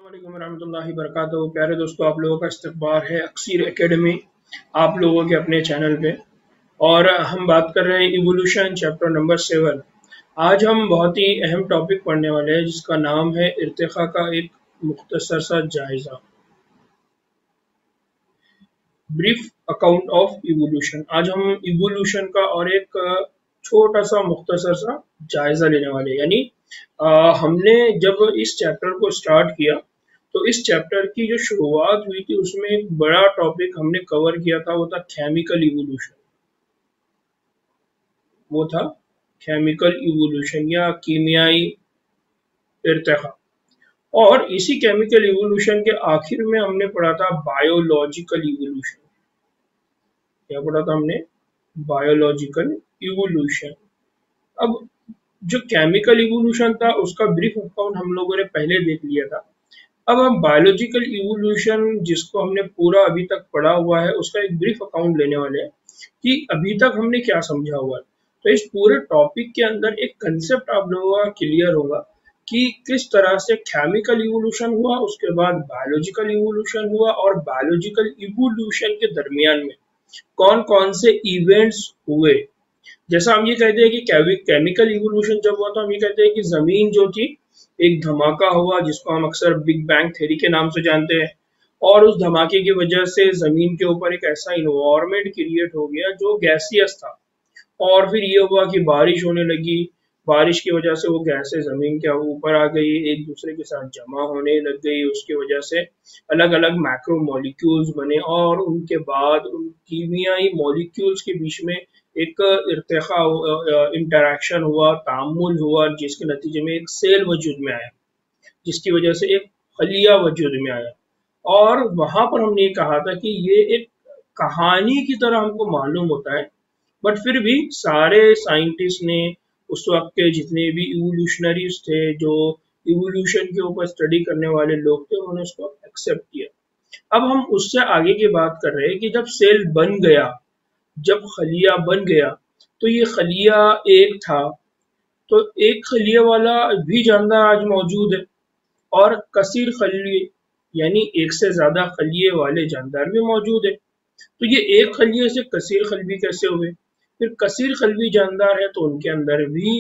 अस्सलामुअलैकुम रहमतुल्लाहि वबरकातुहू। प्यारे दोस्तों, आप लोगों का इस्तकबाल है अक्सीर एकेडमी आप लोगों के अपने चैनल पे। और हम बात कर रहे हैं इवोल्यूशन चैप्टर नंबर 7। आज हम बहुत ही अहम टॉपिक पढ़ने वाले हैं जिसका नाम है इर्तिखा का एक मुख्तसर सा जायजा, ब्रीफ अकाउंट ऑफ इवोल्यूशन। आज हम इवोल्यूशन का और एक छोटा सा मुख्तसर सा जायजा लेने वाले हैं। यानी हमने जब इस चैप्टर को स्टार्ट किया तो इस चैप्टर की जो शुरुआत हुई थी उसमें एक बड़ा टॉपिक हमने कवर किया था, वो था केमिकल इवोल्यूशन। वो था केमिकल इवोल्यूशन या कीमियाई इर्तिखा। और इसी केमिकल इवोल्यूशन के आखिर में हमने पढ़ा था बायोलॉजिकल इवोल्यूशन। क्या पढ़ा था हमने? Biological evolution. अब जो केमिकल इवोल्यूशन था उसका ब्रीफ अकाउंट हम लोगों ने पहले देख लिया था। अब हम बायोलॉजिकल इवोल्यूशन जिसको हमने पूरा अभी तक पढ़ा हुआ है उसका एक ब्रीफ अकाउंट लेने वाले हैं कि अभी तक हमने क्या समझा हुआ है। तो इस पूरे टॉपिक के अंदर एक कंसेप्ट आप लोगों का क्लियर होगा कि किस तरह से केमिकल इवोल्यूशन हुआ, उसके बाद बायोलॉजिकल इवोल्यूशन हुआ, और बायोलॉजिकल इवोल्यूशन के दरमियान में कौन कौन से इवेंट्स हुए। जैसा हम ये कहते हैं कि केमिकल इवोल्यूशन जब हुआ तो हम ये कहते हैं कि जमीन जो थी एक धमाका हुआ जिसको हम अक्सर बिग बैंग थ्योरी के नाम से जानते हैं, और उस धमाके की वजह से जमीन के ऊपर एक ऐसा इन्वायरमेंट क्रिएट हो गया जो गैसियस था। और फिर ये हुआ कि बारिश होने लगी, बारिश की वजह से वो गैसें जमीन के ऊपर आ गई, एक दूसरे के साथ जमा होने लग गई, उसकी वजह से अलग अलग मैक्रो मॉलिक्यूल्स बने, और उनके बाद उन कीमियाई मॉलिक्यूल्स के बीच में एक इर्तिखा इंटरेक्शन हुआ, तामुल हुआ, जिसके नतीजे में एक सेल वजूद में आया, जिसकी वजह से एक खलिया वजूद में आया। और वहां पर हमने ये कहा था कि ये एक कहानी की तरह हमको मालूम होता है, बट फिर भी सारे साइंटिस्ट ने, उस वक्त के जितने भी इवोल्यूशनरीज थे, जो इवोल्यूशन के ऊपर स्टडी करने वाले लोग थे, उन्होंने उसको एक्सेप्ट किया। अब हम उससे आगे की बात कर रहे हैं कि जब सेल बन गया, जब खलिया बन गया, तो ये खलिया एक था, तो एक खलिया वाला भी जानदार आज मौजूद है, और कसीर खलिए यानी एक से ज्यादा खलिए वाले जानदार भी मौजूद है। तो ये एक खलिए से कसीर खलबी कैसे हुए? फिर कसीर खलबी जानदार है तो उनके अंदर भी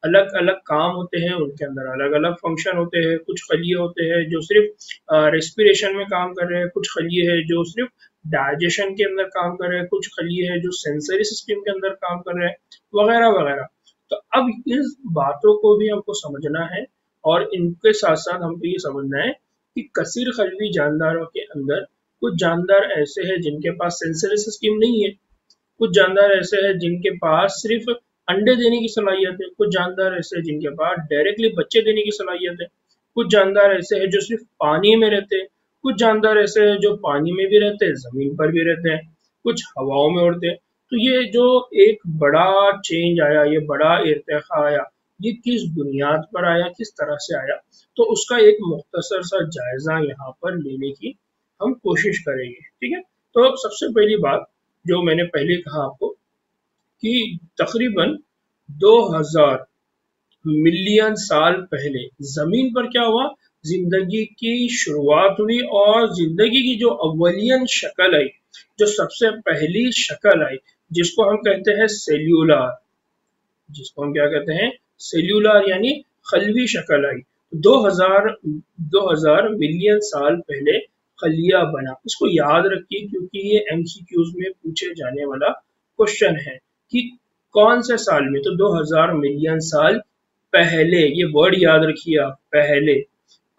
अलग अलग काम होते हैं, उनके अंदर अलग अलग फंक्शन होते हैं। कुछ खलिए होते हैं जो सिर्फ रेस्पिरेशन में काम कर रहे हैं, कुछ खलिए है जो सिर्फ डाइजेशन के अंदर काम कर रहे हैं, कुछ खलिए है जो सेंसरी सिस्टम के अंदर काम कर रहे हैं, वगैरह वगैरह। तो अब इस बातों को भी हमको समझना है, और इनके साथ साथ हमको ये समझना है कि कसीर खलबी जानदारों के अंदर कुछ जानदार ऐसे हैं जिनके पास सेंसरी सिस्टम नहीं है, कुछ जानदार ऐसे हैं जिनके पास सिर्फ अंडे देने की सलाहियत है, कुछ जानदार ऐसे हैं जिनके पास डायरेक्टली बच्चे देने की सलाहियत है, कुछ जानदार ऐसे हैं जो सिर्फ पानी में रहते हैं, कुछ जानदार ऐसे हैं जो पानी में भी रहते हैं, जमीन पर भी रहते हैं, कुछ हवाओं में उड़ते हैं। तो ये जो एक बड़ा चेंज आया, ये बड़ा इर्तिखा आया, ये किस बुनियाद पर आया, किस तरह से आया, तो उसका एक मुख्तसर सा जायजा यहाँ पर लेने की हम कोशिश करेंगे। ठीक है, तो सबसे पहली बात जो मैंने पहले कहा आपको कि तकरीबन 2000 मिलियन साल पहले जमीन पर क्या हुआ, जिंदगी की शुरुआत हुई, और जिंदगी की जो अव्वलियन शक्ल आई, जो सबसे पहली शक्ल आई, जिसको हम कहते हैं सेल्यूलर, जिसको हम क्या कहते हैं, सेल्यूलर यानी खलवी शक्ल आई। 2000 मिलियन साल पहले खलिया बना। इसको याद रखिए क्योंकि ये एमसीक्यूज में पूछे जाने वाला क्वेश्चन है कि कौन से साल में। तो 2000 मिलियन साल पहले, ये वर्ड याद रखिए आप, पहले।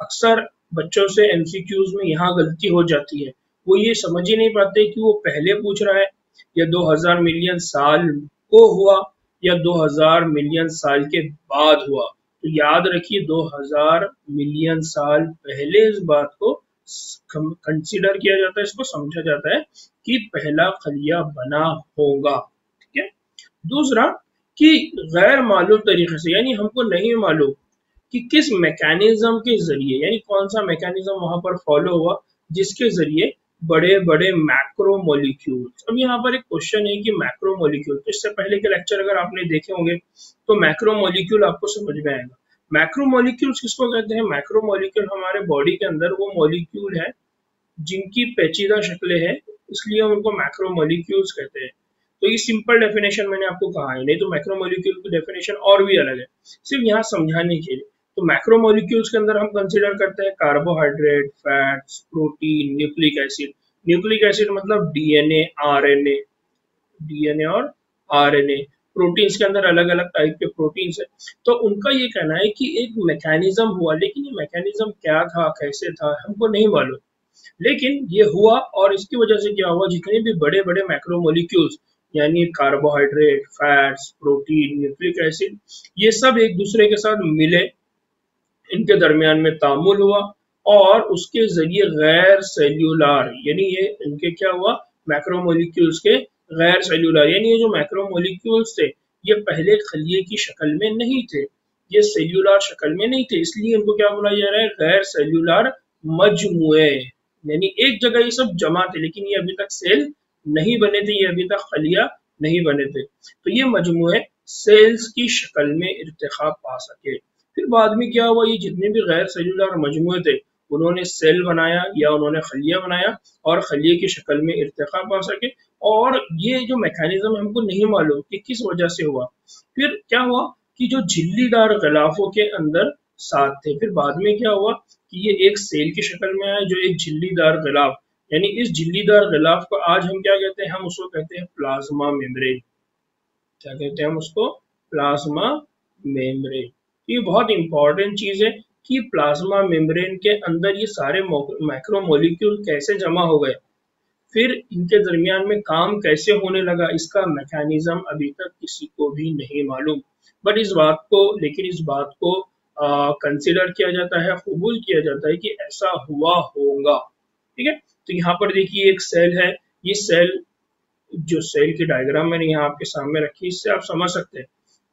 अक्सर बच्चों से एमसीक्यूज में यहाँ गलती हो जाती है, वो ये समझ ही नहीं पाते कि वो पहले पूछ रहा है या 2000 मिलियन साल को हुआ या 2000 मिलियन साल के बाद हुआ। तो याद रखिए 2000 मिलियन साल पहले इस बात को कंसीडर किया जाता है, इसको समझा जाता है कि पहला खलिया बना होगा। ठीक है। दूसरा कि गैर मालूम तरीके से, यानी हमको नहीं मालूम कि किस मैकेनिज्म के जरिए, यानी कौन सा मैकेनिज्म वहां पर फॉलो हुआ जिसके जरिए बड़े बड़े मैक्रो मॉलिक्यूल्स। अब यहाँ पर एक क्वेश्चन है कि मैक्रो मॉलिक्यूल, तो इससे पहले के लेक्चर अगर आपने देखे होंगे तो मैक्रो मॉलिक्यूल आपको समझ में आएगा। मैक्रोमोलिक्यूल्स किसको कहते हैं? मैक्रोमोलिक्यूल हमारे बॉडी के अंदर वो मॉलिक्यूल है जिनकी पेचीदा शक्लें हैं, इसलिए हम उनको मैक्रोमोलिक्यूल्स कहते हैं। तो ये सिंपल डेफिनेशन मैंने आपको कहा है, नहीं तो मैक्रोमोलिक्यूल की डेफिनेशन और भी अलग है, सिर्फ यहाँ समझाने के लिए। तो मैक्रोमोलिक्यूल्स के अंदर हम कंसीडर करते हैं carbohydrate, fats, protein, nucleic acid. Nucleic acid मतलब डीएनए, आरएनए, डीएनए और आरएनए। प्रोटीन्स के अंदर अलग अलग टाइप के प्रोटीन्स है। तो उनका ये कहना है कि एक मैकेनिज्म हुआ, लेकिन ये मैकेनिज्म क्या था, कैसे था, हमको नहीं मालूम, लेकिन ये हुआ और इसकी वजह से क्या हुआ, जितने भी बड़े बड़े मैक्रोमोलिक्यूल्स यानी carbohydrate, fats, protein, nucleic acid, ये सब एक दूसरे के साथ मिले, इनके दरमियान में तामुल हुआ और उसके जरिए गैर सेल्यूलर, यानी ये इनके क्या हुआ, मैक्रोमोलिक्यूल्स के गैर सेल्यूलर, यानी ये जो मैक्रोमोलिक्यूल्स थे ये पहले खलिए की शक्ल में नहीं थे, ये सेल्यूलर शक्ल में नहीं थे, इसलिए इनको क्या बोला जा रहा है, गैर सेल्यूलर मजमुए। यानी एक जगह ये सब जमा थे, लेकिन ये अभी तक सेल नहीं बने थे, ये अभी तक खलिया नहीं बने थे। तो ये मजमुए सेल्स की शक्ल में इर्तिखा पा सके। फिर बाद में क्या हुआ, ये जितने भी गैर सेल्यूलर मजमुए थे उन्होंने सेल बनाया या उन्होंने खलिया बनाया और खलिए की शक्ल में इर्तिखा पा सके। और ये जो मैकेनिज्म हमको नहीं मालूम कि किस वजह से हुआ। फिर क्या हुआ कि जो झिल्लीदार गलाफों के अंदर साथ थे, फिर बाद में क्या हुआ कि ये एक सेल की शक्ल में आया जो एक झिल्लीदार गलाफ, यानी इस झिल्लीदार गलाफ को आज हम क्या कहते हैं, हम उसको कहते हैं प्लाज्मा मेम्ब्रेन। क्या कहते हैं हम उसको, प्लाज्मा मेम्ब्रेन। ये बहुत इंपॉर्टेंट चीज है कि प्लाज्मा मेम्ब्रेन के अंदर ये सारे मैक्रोमोलिक्यूल कैसे जमा हो गए, फिर इनके दरमियान में काम कैसे होने लगा, इसका मैकेनिज्म अभी तक किसी को भी नहीं मालूम। बट लेकिन इस बात को कंसिडर किया जाता है, कबूल किया जाता है कि ऐसा हुआ होगा। ठीक है, तो यहाँ पर देखिए एक सेल है, ये सेल, जो सेल की डायग्राम मैंने यहाँ आपके सामने रखी, इससे आप समझ सकते हैं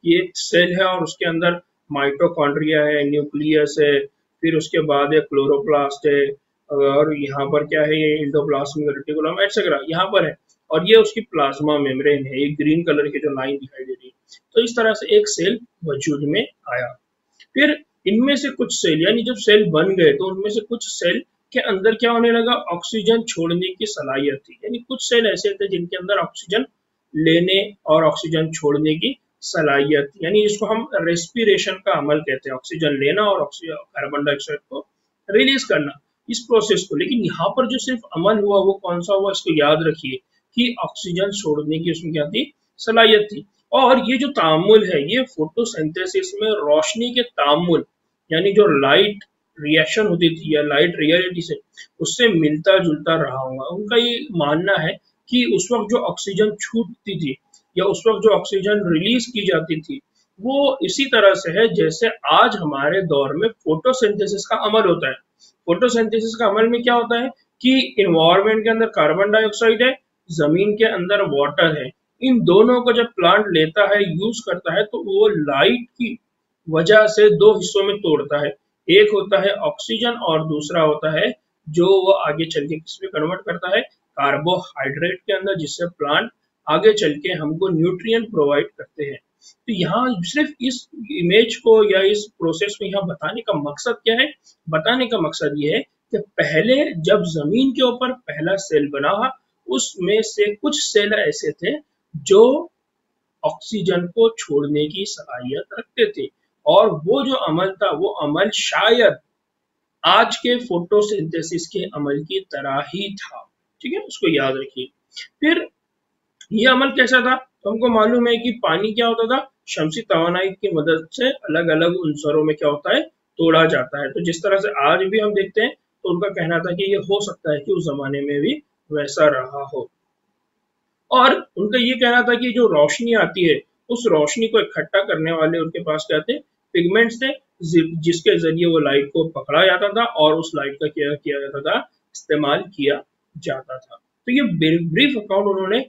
कि एक सेल है और उसके अंदर माइटोकॉन्ड्रिया है, न्यूक्लियस है, फिर उसके बाद एक क्लोरोप्लास्ट है, और यहाँ पर क्या है, ये एंडोप्लाज्मिक रेटिकुलम एटसेट्रा यहाँ पर है, और ये उसकी प्लाज्मा मेम्ब्रेन है, ये ग्रीन कलर की जो लाइन दिखाई दे रही है। तो इस तरह से एक सेल वजूद में आया। फिर इनमें से कुछ सेल, यानी जब सेल बन गए तो उनमें से कुछ सेल के अंदर क्या होने लगा, ऑक्सीजन छोड़ने की सलाहियत थी, यानी कुछ सेल ऐसे थे जिनके अंदर ऑक्सीजन लेने और ऑक्सीजन छोड़ने की सलाहियत, यानी इसको हम रेस्पिरेशन का अमल कहते हैं, ऑक्सीजन लेना और कार्बन डाइऑक्साइड को रिलीज करना, इस प्रोसेस को। लेकिन यहाँ पर जो सिर्फ अमल हुआ वो कौन सा हुआ, इसको याद रखिए कि ऑक्सीजन छोड़ने की उसमें क्या थी, सलाहियत थी। और ये जो तामुल है, ये फोटोसिंथेसिस में रोशनी के तामुल, यानी जो लाइट रिएक्शन होती थी या लाइट रियलिटी से, उससे मिलता जुलता रहा होगा। उनका ये मानना है कि उस वक्त जो ऑक्सीजन छूटती थी या उस वक्त जो ऑक्सीजन रिलीज की जाती थी, वो इसी तरह से है जैसे आज हमारे दौर में फोटोसिंथेसिस का अमल होता है। फोटोसिंथेसिस का अमल में क्या होता है कि इन्वायरमेंट के अंदर कार्बन डाइऑक्साइड है, जमीन के अंदर वाटर है, इन दोनों को जब प्लांट लेता है, यूज करता है, तो वो लाइट की वजह से दो हिस्सों में तोड़ता है, एक होता है ऑक्सीजन और दूसरा होता है जो वो आगे चल के किसमें कन्वर्ट करता है, कार्बोहाइड्रेट के अंदर, जिससे प्लांट आगे चल के हमको न्यूट्रिएंट प्रोवाइड करते हैं। तो यहाँ सिर्फ इस इमेज को या इस प्रोसेस को यहाँ बताने का मकसद क्या है, बताने का मकसद ये है कि पहले जब जमीन के ऊपर पहला सेल बना, उसमें से कुछ सेल ऐसे थे जो ऑक्सीजन को छोड़ने की सलाहियत रखते थे, और वो जो अमल था वो अमल शायद आज के फोटोसिंथेसिस के अमल की तरह ही था। ठीक है, उसको याद रखिए। फिर ये अमल कैसा था, तो हमको मालूम है कि पानी क्या होता था, शमसी तवानाई की मदद से अलग अलग उनसरों में क्या होता है, तोड़ा जाता है। तो जिस तरह से आज भी हम देखते हैं, तो उनका कहना था कि ये हो सकता है कि उस जमाने में भी वैसा रहा हो। और उनका ये कहना था कि जो रोशनी आती है, उस रोशनी को इकट्ठा करने वाले उनके पास क्या थे, पिगमेंट्स थे, जिसके जरिए वो लाइट को पकड़ा जाता था और उस लाइट का क्या किया जाता था, इस्तेमाल किया जाता था। तो ये ब्रीफ अकाउंट उन्होंने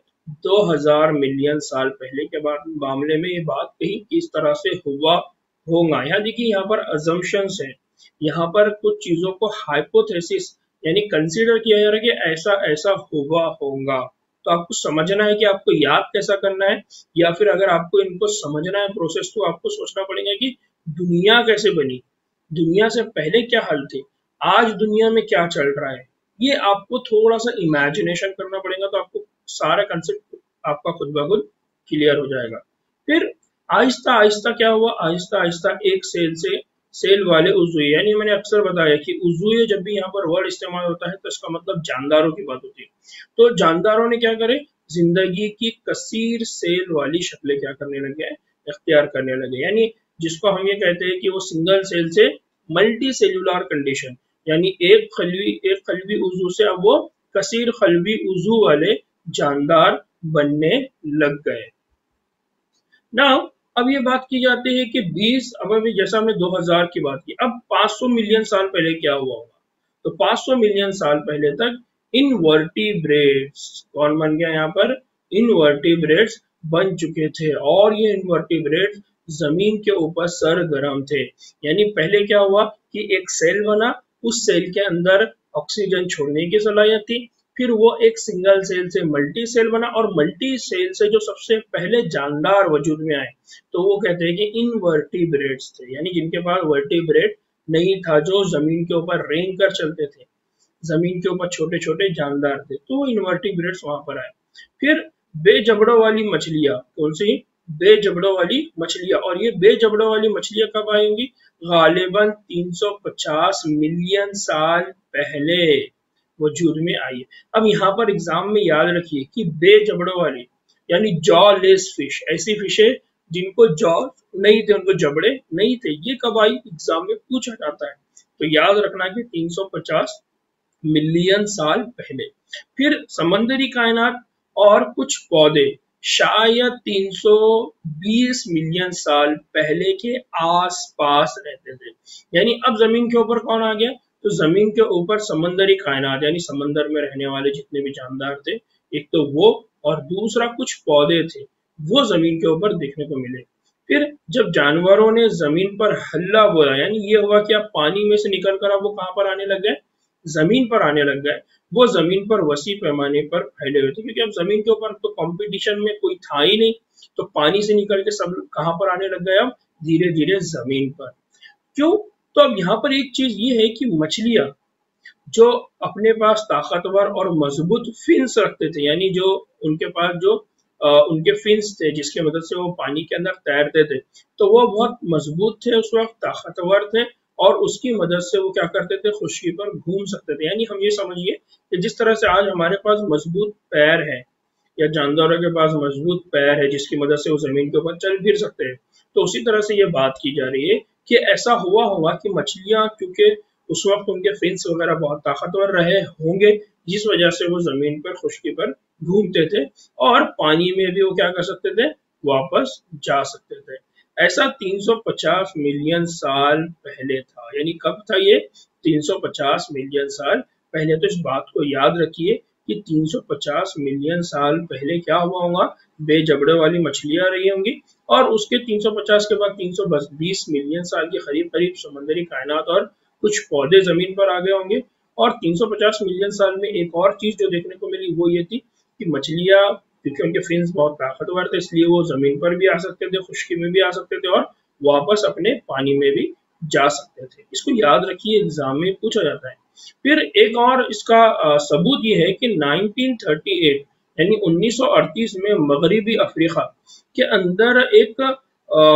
2000 मिलियन साल पहले के मामले में ये बात कही कि इस तरह से हुआ होगा। यहाँ देखिए, यहाँ पर अजम्पशंस है, यहाँ पर कुछ चीजों को हाइपोथेसिस यानी कंसीडर किया जा रहा है कि ऐसा ऐसा हुआ होगा। तो आपको समझना है कि आपको याद कैसा करना है, या फिर अगर आपको इनको समझना है प्रोसेस, तो आपको सोचना पड़ेगा कि दुनिया कैसे बनी, दुनिया से पहले क्या हाल थे, आज दुनिया में क्या चल रहा है, ये आपको थोड़ा सा इमेजिनेशन करना पड़ेगा, तो आपको सारा कंसेप्ट आपका खुद ब खुद क्लियर हो जाएगा। फिर आहिस्ता आहिस्ता क्या हुआ, आहिस्ता आहिस्ता एक सेल से सेल वाले उज़्वे, यानी मैंने अक्सर बताया कि उज़्वे जब भी यहाँ पर वर्ड इस्तेमाल होता है तो इसका मतलब जानदारों की बात होती है। तो जानदारों ने क्या करे, जिंदगी की कसीर सेल वाली शक्लें क्या करने लगे, इख्तियार करने लगे, यानी जिसको हम ये कहते हैं कि वो सिंगल सेल से मल्टी सेल्यूलर कंडीशन, यानी एक खलवी उज़्व से अब वो कसीर खलवी उज़्व वाले जानदार बनने लग गए। नाउ अब ये बात की जाती है कि 20, अब अभी जैसा हमने 2000 की बात की, अब 500 मिलियन साल पहले क्या हुआ होगा, तो 500 मिलियन साल पहले तक इनवर्टिब्रेट्स कौन बन गया, यहाँ पर इनवर्टिब्रेट्स बन चुके थे, और ये इनवर्टिब्रेट्स जमीन के ऊपर सरगर्म थे। यानी पहले क्या हुआ कि एक सेल बना, उस सेल के अंदर ऑक्सीजन छोड़ने की सलाहियत थी, फिर वो एक सिंगल सेल से मल्टी सेल बना, और मल्टी सेल से जो सबसे पहले जानदार वजूद में आए तो वो कहते हैं कि इनवर्टिब्रेट्स थे, यानी जिनके पास वर्टिब्रेट नहीं था, जो जमीन के ऊपर रेंग कर चलते थे, जमीन के ऊपर छोटे छोटे जानदार थे, तो वो इनवर्टिब्रेट्स वहां पर आए। फिर बेजबड़ों वाली मछलियां, कौन सी, बेजबड़ों वाली मछलियां, और ये बेजबड़ों वाली मछलियां कब आएंगी, गालिबन 350 मिलियन साल पहले वजूद में आई है। अब यहाँ पर एग्जाम में याद रखिए कि बेजबड़ों वाली यानी जॉ लेस फिश, ऐसी फिश है जिनको जॉ नहीं थे, उनको जबड़े नहीं थे, ये कब आई, एग्जाम में पूछा जाता है, तो याद रखना कि 350 मिलियन साल पहले। फिर समंदरी कायनात और कुछ पौधे शायद 320 मिलियन साल पहले के आसपास रहते थे। यानी अब जमीन के ऊपर कौन आ गया, तो जमीन के ऊपर समंदरी कायनात यानी समंदर में रहने वाले जितने भी जानदार थे, एक तो वो, और दूसरा कुछ पौधे थे, वो जमीन के ऊपर देखने को मिले। फिर जब जानवरों ने जमीन पर हल्ला बोला, यानी ये हुआ कि अब पानी में से निकल कर अब वो कहाँ पर आने लग गए, जमीन पर आने लग गए, वो जमीन पर वसी पैमाने पर फैले हुए थे, क्योंकि अब जमीन के ऊपर तो कंपटीशन में कोई था ही नहीं, तो पानी से निकल के सब कहाँ पर आने लग गए, अब धीरे धीरे जमीन पर। क्यों, तो अब यहाँ पर एक चीज ये है कि मछलियां जो अपने पास ताकतवर और मजबूत फिन्स रखते थे, यानी जो उनके पास जो उनके फिन्स थे जिसकी मदद से वो पानी के अंदर तैरते थे, तो वो बहुत मजबूत थे उस वक्त, ताकतवर थे, और उसकी मदद से वो क्या करते थे, खुश्की पर घूम सकते थे। यानी हम ये समझिए कि जिस तरह से आज हमारे पास मजबूत पैर है, या जानदारों के पास मजबूत पैर है जिसकी मदद से वो जमीन के ऊपर चल फिर सकते हैं, तो उसी तरह से ये बात की जा रही है कि ऐसा हुआ होगा कि मछलियां, क्योंकि उस वक्त उनके फिन्स वगैरह बहुत ताकतवर रहे होंगे, जिस वजह से वो जमीन पर खुश्की पर घूमते थे, और पानी में भी वो क्या कर सकते थे, वापस जा सकते थे। ऐसा 350 मिलियन साल पहले था। यानी कब था ये, 350 मिलियन साल पहले। तो इस बात को याद रखिए कि 350 मिलियन साल पहले क्या हुआ होगा, बेजबड़े वाली मछलियां रही होंगी, और उसके 350 के बाद 320 मिलियन साल के करीब करीब समंदरी कायनात और कुछ पौधे जमीन पर आ गए होंगे। और 350 मिलियन साल में एक और चीज जो देखने को मिली वो ये थी कि मछलियां, क्योंकि उनके फिन्स बहुत ताकतवर थे, इसलिए वो जमीन पर भी आ सकते थे, खुश्की में भी आ सकते थे, और वापस अपने पानी में भी जा सकते थे। इसको याद रखिए, एग्जाम में पूछा जाता है। फिर एक और इसका सबूत ये है कि 1938 यानी 1938 में मगरबी अफ्रीका के अंदर एक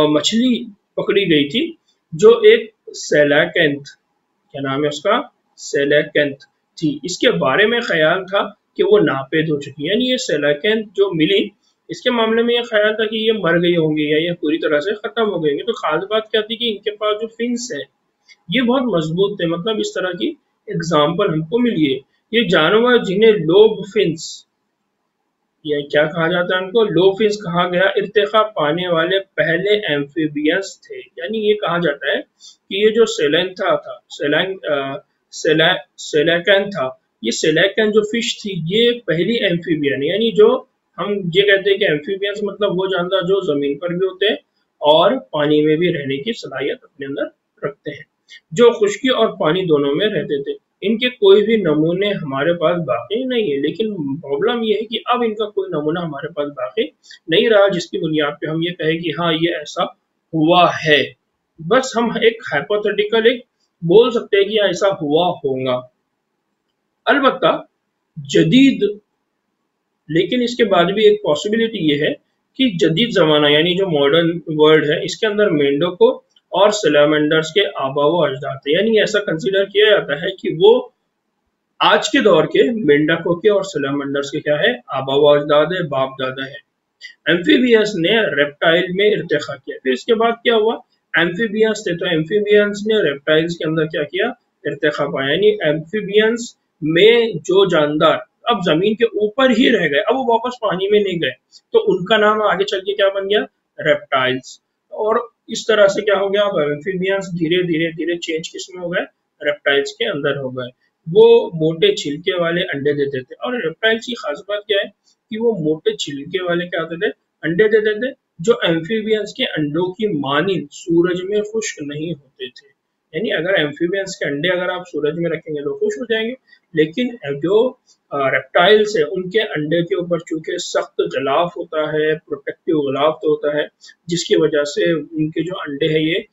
मछली पकड़ी गई थी, जो एक सेलाकेंथ, क्या नाम है उसका, सेलाकेंथ थी। इसके बारे में ख्याल था कि वो नापेद हो चुकी है, यानी ये सेलाकेंथ जो मिली, इसके मामले में ये ख्याल था कि ये मर गई होंगी या ये पूरी तरह से खत्म हो गई होंगी। तो खास बात क्या थी कि इनके पास जो फिन्स है ये बहुत मजबूत थे, मतलब इस तरह की एग्जाम्पल हमको मिली है। ये जानवर जिन्हें लोब फिन्स, या क्या कहा जाता है उनको, लो फिन्स कहा गया, इर्तिका पाने वाले पहले एम्फीबियंस थे। यानी ये कहा जाता है कि ये जो सेलेंथा था, सेलैकन था, ये सेलैकन जो फिश थी ये पहली एम्फीबियन, यानी जो हम ये कहते हैं कि एम्फीबियंस मतलब वो जानवर जो जमीन पर भी होते हैं और पानी में भी रहने की सलाहियत अपने अंदर रखते हैं, जो खुश्की और पानी दोनों में रहते थे। इनके कोई भी नमूने हमारे पास बाकी नहीं है, लेकिन प्रॉब्लम यह है कि अब इनका कोई नमूना हमारे पास बाकी नहीं रहा जिसकी बुनियाद पे हम ये कहें कि हाँ ये ऐसा हुआ है। बस हम एक हाइपोथेटिकल एक बोल सकते हैं कि ऐसा हुआ होगा। अलबत्ता जदीद, लेकिन इसके बाद भी एक पॉसिबिलिटी ये है कि जदीद जमाना यानी जो मॉडर्न वर्ल्ड है इसके अंदर मेंढकों और सैलामेंडर्स के आबा व अजदाद थे। यानी ऐसा कंसीडर किया जाता है कि वो आज के दौर के मेंढकों के और सैलामेंडर्स के क्या है, आबा व अजदाद है, बाप दादा है। एम्फीबियंस ने रेप्टाइल में इर्तिखा किया। फिर इसके बाद क्या हुआ, एम्फीबियंस थे तो एम्फीबियंस ने रेप्टाइल्स के अंदर क्या किया, इर्तिखा पाया। यानी एम्फीबियंस में जो जानदार अब जमीन के ऊपर ही रह गए, अब वो वापस पानी में नहीं गए, तो उनका नाम आगे चल के क्या बन गया, रेप्टाइल्स। और इस तरह से क्या हो गया, अब एम्फीबियंस धीरे धीरे धीरे चेंज किसमें हो गए, रेप्टाइल्स के अंदर हो गए। वो मोटे छिलके वाले अंडे देते थे। और रेप्टाइल्स की खास बात क्या है कि वो मोटे छिलके वाले क्या होते थे, अंडे देते थे, जो एम्फीबियंस के अंडों की मानिंद सूरज में खुश्क नहीं होते थे। यानी अगर एम्फीबियंस के अंडे अगर आप सूरज में रखेंगे तो खुश हो जाएंगे, लेकिन जो रेप्टाइल्स है उनके अंडे के ऊपर चूंकि सख्त गलाफ होता है, प्रोटेक्टिव गलाफ तो होता है, जिसकी वजह से उनके जो अंडे हैं ये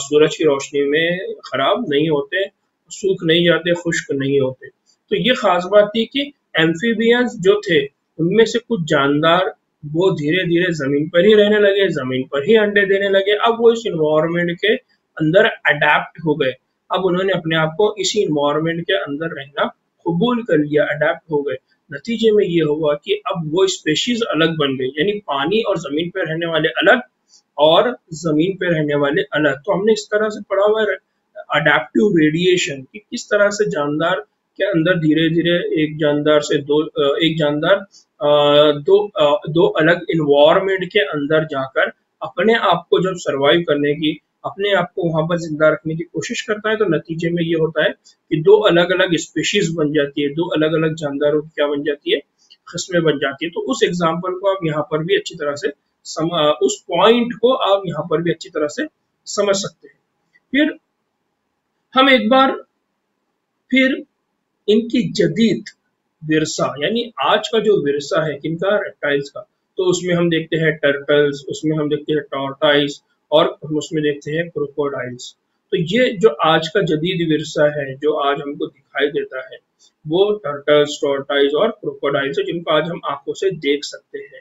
सूरज की रोशनी में खराब नहीं होते, सूख नहीं जाते, खुश्क नहीं होते। तो ये खास बात थी कि एम्फीबियंस जो थे उनमें से कुछ जानदार वो धीरे धीरे जमीन पर ही रहने लगे, जमीन पर ही अंडे देने लगे। अब वो इस इन्वायरमेंट के अंदर अडेप्ट हो गए। अब उन्होंने अपने आप को इसी इन्वायरमेंट के अंदर रहना कबूल कर लिया, अडेप्ट हो गए। नतीजे में ये हुआ कि अब वो स्पेशीज अलग बन गई, यानी पानी और जमीन पर रहने वाले अलग और जमीन पर रहने वाले अलग। तो हमने इस तरह से पढ़ा हुआ है अडेप्टिव रेडिएशन कि किस तरह से जानदार के अंदर धीरे धीरे एक जानदार से एक जानदार दो अलग इन्वायरमेंट के अंदर जाकर अपने आप को जब सरवाइव करने की, अपने आप को वहां पर जिंदा रखने की कोशिश करता है, तो नतीजे में ये होता है कि दो अलग अलग स्पीशीज बन जाती है, दो अलग अलग जानदारों की क्या बन जाती है, किस्में बन जाती है। तो उस एग्जाम्पल को आप यहाँ पर भी अच्छी तरह से उस पॉइंट को आप यहाँ पर भी अच्छी तरह से समझ सकते हैं। फिर हम एक बार फिर इनकी जदीद विरसा यानी आज का जो विरसा है किनका, रेप्टाइल्स का, तो उसमें हम देखते हैं टर्टल्स, उसमें हम देखते हैं टॉर्टाइल्स, और हम उसमें देखते हैं क्रोकोडाइल्स। तो ये जो आज का जदीद विरसा है जो आज हमको दिखाई देता है वो टर्टल्स, टॉर्टाइल्स और क्रोकोडाइल्स है, जिनको आज हम आंखों से देख सकते हैं।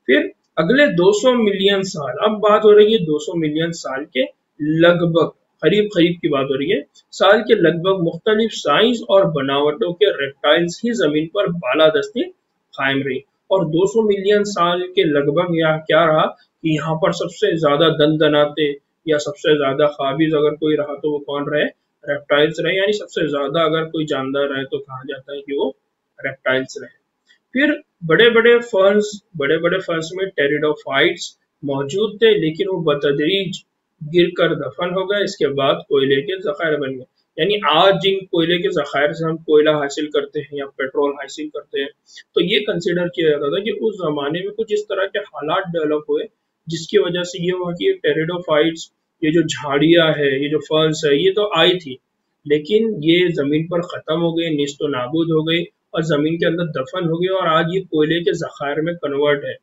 फिर अगले 200 मिलियन साल, अब बात हो रही है 200 मिलियन साल के लगभग, करीब करीब की बात हो रही है, साल के लगभग मुख्तलिफ साइज और बनावटों के रेप्टाइल्स ही जमीन पर बालादस्ती कायम रही। और 200 मिलियन साल के लगभग यहाँ क्या रहा कि यहाँ पर सबसे ज्यादा दंदनाते या सबसे ज्यादा काबिज अगर कोई रहा तो वो कौन रहे, रेप्टाइल्स रहे। यानी सबसे ज्यादा अगर कोई जानदार रहे तो कहा जाता है कि वो रेप्टाइल्स रहे। फिर बड़े बड़े फर्श में टेरिडोफाइट्स मौजूद थे, लेकिन वो बतदरीज गिरकर दफन हो गए। इसके बाद कोयले के जखायर बन गए। यानी आज जिन कोयले के जखायर से हम कोयला हासिल करते हैं या पेट्रोल हासिल करते हैं, तो ये कंसिडर किया जाता था कि उस जमाने में कुछ इस तरह के हालात डेवलप हुए जिसकी वजह से ये हुआ कि टेरिडोफाइट्स, ये जो झाड़ियां है, ये जो फर्स है, ये तो आई थी, लेकिन ये जमीन पर खत्म हो गई, निस्तो नाबूद हो गई और जमीन के अंदर दफन हो गई, और आज ये कोयले के जखायर में कन्वर्ट है।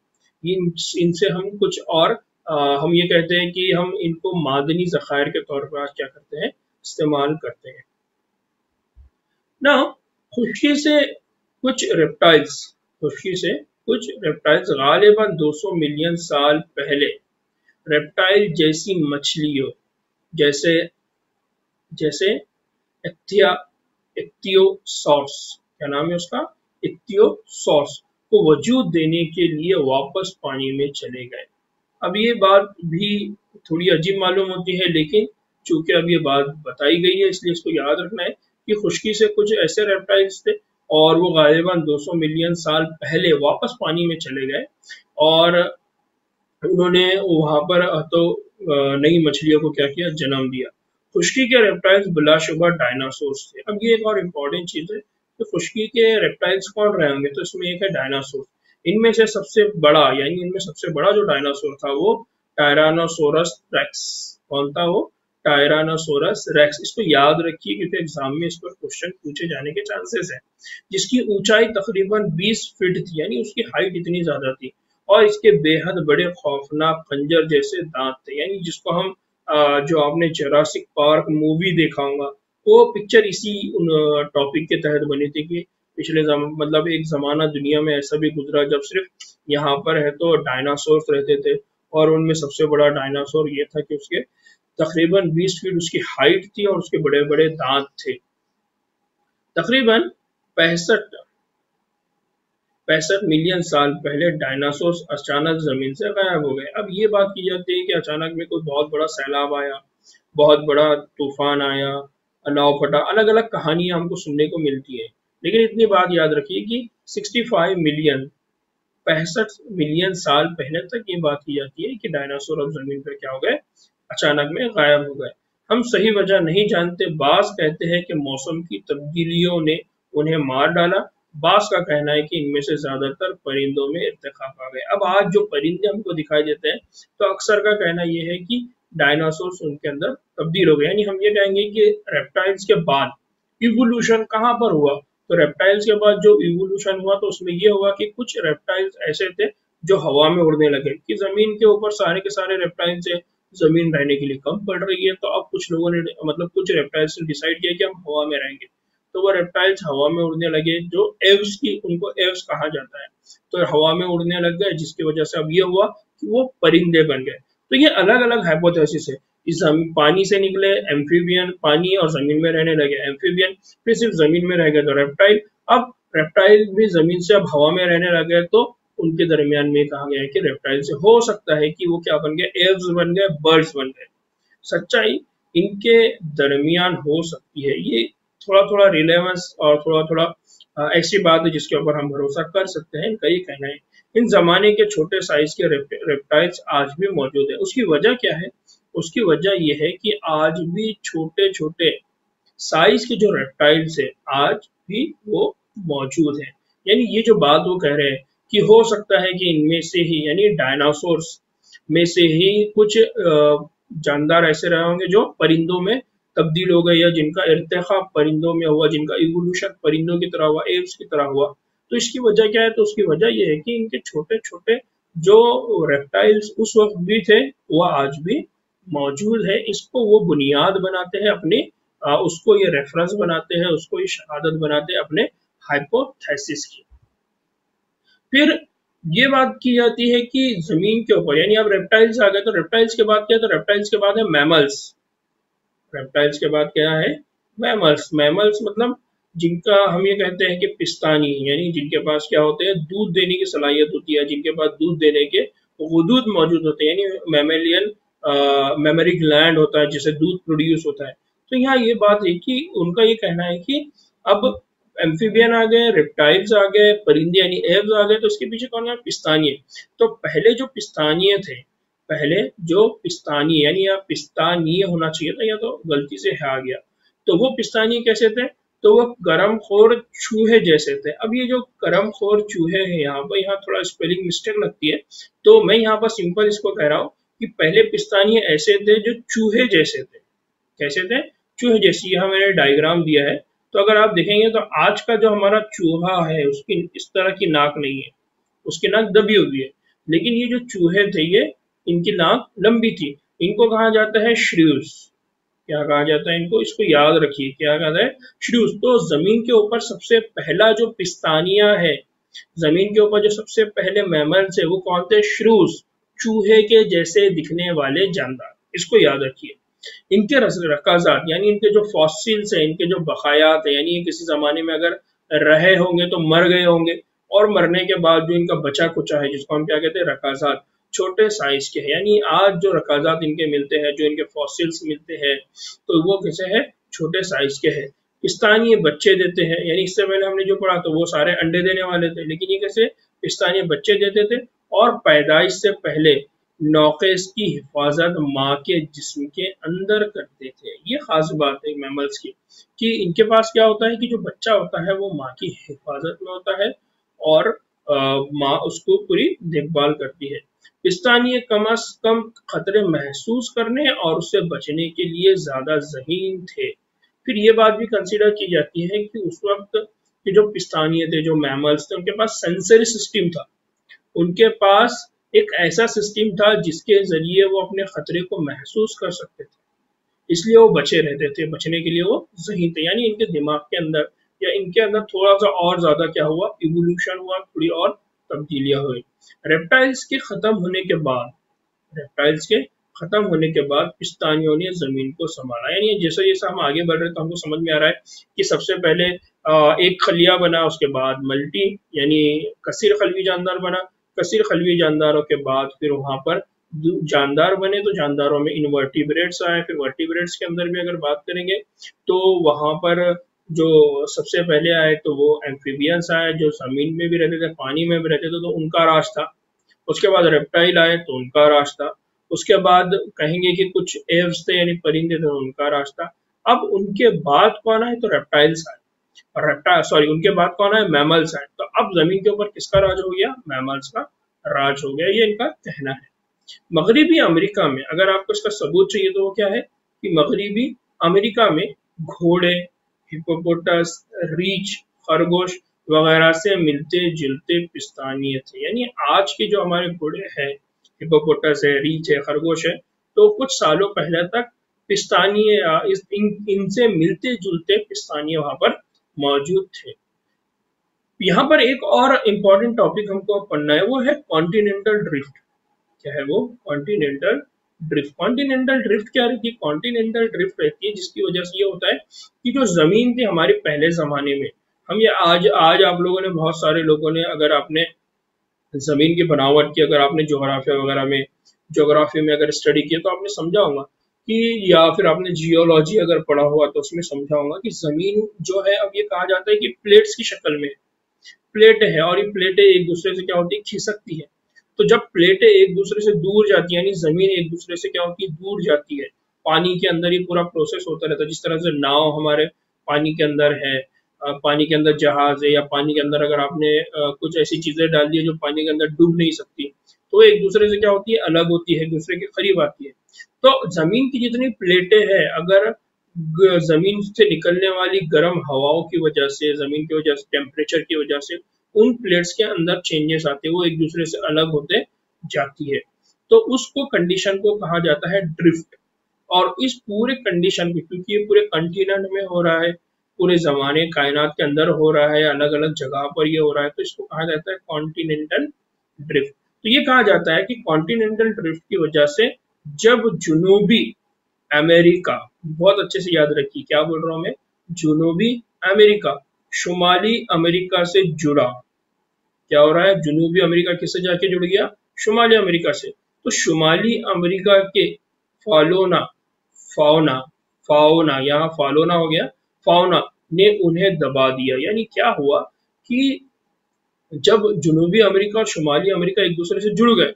इनसे हम कुछ और हम ये कहते हैं कि हम इनको मादनी जखायर के तौर पर आज क्या करते हैं, इस्तेमाल करते हैं ना। खुशकी से कुछ रेप्टाइल्स खुशकी से कुछ रेप्टाइल्स गालिबन 200 मिलियन साल पहले रेप्टाइल जैसी मछलियों जैसे जैसे एक्टिया इक्तियोसॉर्स, क्या नाम है उसका, इक्तियोसॉर्स को वजूद देने के लिए वापस पानी में चले गए। अब ये बात भी थोड़ी अजीब मालूम होती है, लेकिन चूंकि अब ये बात बताई गई है इसलिए इसको याद रखना है कि खुशकी से कुछ ऐसे रेप्टाइल्स थे और वो गालिबन 200 मिलियन साल पहले वापस पानी में चले गए और उन्होंने वहां पर तो नई मछलियों को क्या किया, जन्म दिया। खुशकी के रेप्टाइल्स बिलाशुबा डायनासोर्स थे। अब ये एक और इम्पोर्टेंट चीज है कि खुशकी के रेप्टाइल्स कौन रहे होंगे, तो इसमें एक है डायनासोर। इनमें से सबसे बड़ा यानी इनमें सबसे बड़ा जो डायनासोर था वो टायरानोसोरस रेक्स। कौन था वो, टायरानोसोरस रेक्स। इसको याद रखिए क्योंकि एग्जाम में इस पर क्वेश्चन पूछे जाने के चांसेस है। जिसकी ऊंचाई तकरीबन 20 फीट थी, यानी उसकी हाइट इतनी ज्यादा थी, और इसके बेहद बड़े खौफनाक खंजर जैसे दांत थे। यानी जिसको हम जो आपने जुरासिक पार्क मूवी देखा होगा, वो पिक्चर इसी टॉपिक के तहत बनी थी कि मतलब एक जमाना दुनिया में ऐसा भी गुजरा जब सिर्फ यहाँ पर है तो डायनासोर्स रहते थे, और उनमें सबसे बड़ा डायनासोर ये था कि उसके तकरीबन 20 फीट उसकी हाइट थी और उसके बड़े बड़े दांत थे। तकरीबन 65 मिलियन साल पहले डायनासोर अचानक जमीन से गायब हो गए। अब ये बात की जाती है कि अचानक में कोई बहुत बड़ा सैलाब आया, बहुत बड़ा तूफान आया, अनाव फटा, अलग अलग कहानियां हमको सुनने को मिलती है। लेकिन इतनी बात याद रखिए कि 65 मिलियन साल पहले तक ये बात की जाती है कि डायनासोर अब जमीन पर क्या हो गए, अचानक में गायब हो गए। हम सही वजह नहीं जानते। बास कहते हैं कि मौसम की तब्दीलियों ने उन्हें मार डाला। बास का कहना है कि इनमें से ज्यादातर परिंदों में इर्तिकाफ आ गए। अब आज जो परिंदे हमको दिखाई देते हैं, तो अक्सर का कहना यह है कि डायनासोर उनके अंदर तब्दील हो गए। यानी हम ये कहेंगे कि रेप्टाइल्स के बाद इवोल्यूशन कहाँ पर हुआ, तो रेप्टाइल्स के बाद जो इवोल्यूशन हुआ तो उसमें ये हुआ कि कुछ रेप्टाइल्स ऐसे थे जो हवा में उड़ने लगे, कि जमीन के ऊपर सारे के सारे रेप्टाइल्स है, जमीन रहने के लिए कम पड़ रही है, तो अब कुछ लोगों ने मतलब कुछ रेप्टाइल्स ने डिसाइड किया कि हम हवा में रहेंगे, तो वो रेप्टाइल्स हवा में उड़ने लगे, जो एव्स की उनको एव्स कहा जाता है, तो हवा में उड़ने लग गए, जिसकी वजह से अब ये हुआ कि वो परिंदे बन गए। तो ये अलग अलग हाइपोथेसिस है। इस पानी से निकले एम्फीबियन, पानी और जमीन में रहने लगे एम्फीबियन, फिर सिर्फ जमीन में रह गए तो रेप्टाइल, अब रेप्टाइल भी जमीन से अब हवा में रहने लगे, तो उनके दरमियान में कहा गया है कि रेप्टाइल से हो सकता है कि वो क्या बन गए, एव्स बन गए, बर्ड्स बन गए। सच्चाई इनके दरमियान हो सकती है, ये थोड़ा थोड़ा रिलेवेंस और थोड़ा थोड़ा ऐसी बात है जिसके ऊपर हम भरोसा कर सकते हैं। इनका ये कहना है इन जमाने के छोटे साइज के रेप्टाइल्स आज भी मौजूद है। उसकी वजह क्या है, उसकी वजह यह है कि आज भी छोटे छोटे साइज के जो रेप्टाइल्स है आज भी वो मौजूद है। यानी ये जो बात वो कह रहे हैं कि हो सकता है कि इनमें से ही यानी डायनासोर्स में से ही कुछ जानदार ऐसे रहे होंगे जो परिंदों में तब्दील हो गए, या जिनका इर्तिकाब परिंदों में हुआ, जिनका इवोल्यूशन परिंदों की तरह हुआ, एव्स की तरह हुआ। तो इसकी वजह क्या है, तो उसकी वजह यह है कि इनके छोटे छोटे जो रेप्टाइल्स उस वक्त भी थे वह आज भी मौजूद है। इसको वो बुनियाद बनाते हैं अपनी उसको ये रेफरेंस बनाते हैं, उसको ये शहादत बनाते हैं अपने हाइपोथेसिस की। फिर ये बात की जाती है कि जमीन के ऊपर यानी अब रेप्टाइल्स आ गए, तो रेप्टाइल्स के बाद क्या है, तो रेप्टाइल्स के बाद है मैमल्स। रेप्टाइल्स के बाद क्या है, मैमल्स। मैमल्स मतलब जिनका हम ये कहते हैं कि पिस्तानी, यानी जिनके पास क्या होते हैं, दूध देने की सलाहियत होती है, जिनके पास दूध देने के गुदूद मौजूद होते हैं, यानी मैमेलियन मेमरी ग्लैंड होता है जिससे दूध प्रोड्यूस होता है। तो यहाँ ये बात है कि उनका ये कहना है कि अब एम्फीबियन आ गए, रेप्टाइल्स आ गए, परिंदे यानी एव्स आ गए, तो इसके पीछे कौन है, पिस्तानिये। तो पहले जो पिस्तानिये थे, पहले जो पिस्तानिये यानी या पिस्तानिये होना चाहिए था, या तो गलती से है आ गया, तो वो पिस्तानिये कैसे थे, तो वो गरमखोर चूहे जैसे थे। अब ये जो गरमखोर चूहे हैं यहाँ पर, यहाँ थोड़ा स्पेलिंग मिस्टेक लगती है, तो मैं यहाँ पर सिंपल इसको कह रहा हूँ कि पहले पिस्तानिये ऐसे थे जो चूहे जैसे थे। कैसे थे, चूहे जैसी। यहाँ मैंने डायग्राम दिया है, तो अगर आप देखेंगे तो आज का जो हमारा चूहा है उसकी इस तरह की नाक नहीं है, उसकी नाक दबी हुई है, लेकिन ये जो चूहे थे ये इनकी नाक लंबी थी। इनको कहा जाता है श्रीव्स। क्या कहा जाता है इनको, इसको याद रखिए, क्या कहता है, श्रीव्स। तो जमीन के ऊपर सबसे पहला जो पिस्तानिया है, जमीन के ऊपर जो सबसे पहले मैमल्स है वो कौन थे, श्रीव्स, चूहे के जैसे दिखने वाले जानदार। इसको याद रखिए। इनके रकाजात यानी इनके जो फॉसिल्स है, इनके जो बकायात है, यानी किसी जमाने में अगर रहे होंगे तो मर गए होंगे, और मरने के बाद जो इनका बचा कुचा है जिसको हम क्या कहते हैं, रकाजात, छोटे साइज के हैं। यानी आज जो रकाजात इनके मिलते हैं, जो इनके फॉसिल्स मिलते हैं, तो वो कैसे है, छोटे साइज के हैं। पिस्तानिये बच्चे देते हैं, यानी इससे पहले हमने जो पढ़ा तो वो सारे अंडे देने वाले थे, लेकिन ये कैसे, पिस्तानिये बच्चे देते थे, और पैदाइश से पहले नौकेस की हिफाजत माँ के जिस्म के अंदर करते थे। ये खास बात है मैमल्स की, कि इनके पास क्या होता है कि जो बच्चा होता है वो माँ की हिफाजत में होता है, और माँ उसको पूरी देखभाल करती है। पिस्तानिये कम अज कम खतरे महसूस करने और उससे बचने के लिए ज्यादा ज़हीन थे। फिर ये बात भी कंसिडर की जाती है कि उस वक्त के जो पिस्तानिये थे, जो मैमल्स थे, उनके पास सेंसरी सिस्टम था, उनके पास एक ऐसा सिस्टम था जिसके जरिए वो अपने खतरे को महसूस कर सकते थे, इसलिए वो बचे रहते थे, बचने के लिए वो ज़हीन थे। यानी इनके दिमाग के अंदर या इनके अंदर थोड़ा सा और ज्यादा क्या हुआ, इवोल्यूशन हुआ, थोड़ी और तब्दीलियां हुई। रेप्टाइल्स के खत्म होने के बाद रेप्टाइल्स के खत्म होने के बाद पिस्तानियों ने जमीन को संभाला। यानी जैसे जैसे हम आगे बढ़ रहे हैं तो हमको समझ में आ रहा है कि सबसे पहले एक खलिया बना, उसके बाद मल्टी यानी कसीर खलवी जानदार बना, कसीर खलवी जानदारों के बाद फिर वहां पर जानदार बने, तो जानदारों में इनवर्टिब्रेट्स आए, फिर वर्टिब्रेट्स के अंदर भी अगर बात करेंगे तो वहां पर जो सबसे पहले आए तो वो एम्फीबियंस आए, जो जमीन में भी रहते थे, पानी में भी रहते थे, तो उनका राज था। उसके बाद रेप्टाइल आए तो उनका राज था। उसके बाद कहेंगे कि कुछ एव्स थे यानी परिंदे थे, उनका राज था। अब उनके बाद कौन आए, तो रेप्टाइल्स आए, और रेप्टाइल सॉरी उनके बाद कौन आए, मैमल्स आए। तो अब जमीन के ऊपर किसका राज हो गया, मैमल्स का राज हो गया, ये इनका कहना है। मगरबी अमेरिका में अगर आपको इसका सबूत चाहिए तो वो क्या है कि मगरबी अमेरिका में घोड़े, हिप्पोपोटस, रीछ, खरगोश वगैरह से मिलते जुलते पिस्तानिये थे। यानी आज के जो हमारे घोड़े हैं, हिप्पोपोटस है, रीछ है, खरगोश है, तो कुछ सालों पहले तक पिस्तानिये इनसे मिलते जुलते पिस्तानिये वहां पर मौजूद थे। यहाँ पर एक और इम्पोर्टेंट टॉपिक हमको पढ़ना है, वो है कॉन्टिनेंटल ड्रिफ्ट। क्या है वो, कॉन्टिनेंटल ड्रिफ्ट। कॉन्टिनेंटल ड्रिफ्ट क्या रहती है, कॉन्टिनेंटल ड्रिफ्ट रहती है जिसकी वजह से ये होता है कि जो जमीन थी हमारे पहले जमाने में, हम ये आज आज आप लोगों ने, बहुत सारे लोगों ने, अगर आपने जमीन की बनावट की, अगर आपने जोग्राफिया वगैरह में, जोग्राफी में अगर स्टडी किया तो आपने समझा होगा कि, या फिर आपने जियोलॉजी अगर पढ़ा हुआ तो उसमें समझा होगा कि जमीन जो है, अब ये कहा जाता है कि प्लेट्स की शक्ल में प्लेट है, और ये प्लेटें एक दूसरे से क्या होती है, खिसकती है। तो जब प्लेटें एक दूसरे से दूर जाती है, यानी जमीन एक दूसरे से क्या होती है, दूर जाती है, पानी के अंदर ये पूरा प्रोसेस होता रहता है। जिस तरह से नाव हमारे पानी के अंदर है, पानी के अंदर जहाज है, या पानी के अंदर अगर आपने कुछ ऐसी चीजें डाल दी है जो पानी के अंदर डूब नहीं सकती, तो एक दूसरे से क्या होती है, अलग होती है, एक दूसरे के करीब आती है। तो जमीन की जितनी प्लेटें हैं, अगर जमीन से निकलने वाली गर्म हवाओं की वजह से, जमीन की वजह से, टेम्परेचर की वजह से उन प्लेट्स के अंदर चेंजेस आते हैं, वो एक दूसरे से अलग होते जाती है, तो उसको कंडीशन को कहा जाता है ड्रिफ्ट। और इस पूरे कंडीशन को, क्योंकि ये पूरे कंटिनेंट में हो रहा है, पूरे जमाने कायनात के अंदर हो रहा है, अलग अलग जगह पर ये हो रहा है, तो इसको कहा जाता है कॉन्टिनेंटल ड्रिफ्ट। तो ये कहा जाता है कि कॉन्टिनेंटल ड्रिफ्ट की वजह से जब जुनूबी अमेरिका, बहुत अच्छे से याद रखिए क्या बोल रहा हूं मैं, जुनूबी अमेरिका शुमाली अमेरिका से जुड़ा, क्या हो रहा है, जुनूबी अमेरिका किससे जाके जुड़ गया, शुमाली अमेरिका से। तो शुमाली अमेरिका के फालोना फाउना फाउना यहाँ फालोना हो गया, फाउना ने उन्हें दबा दिया। यानी क्या हुआ कि जब जुनूबी अमेरिका और शुमाली अमेरिका एक दूसरे से जुड़ गए,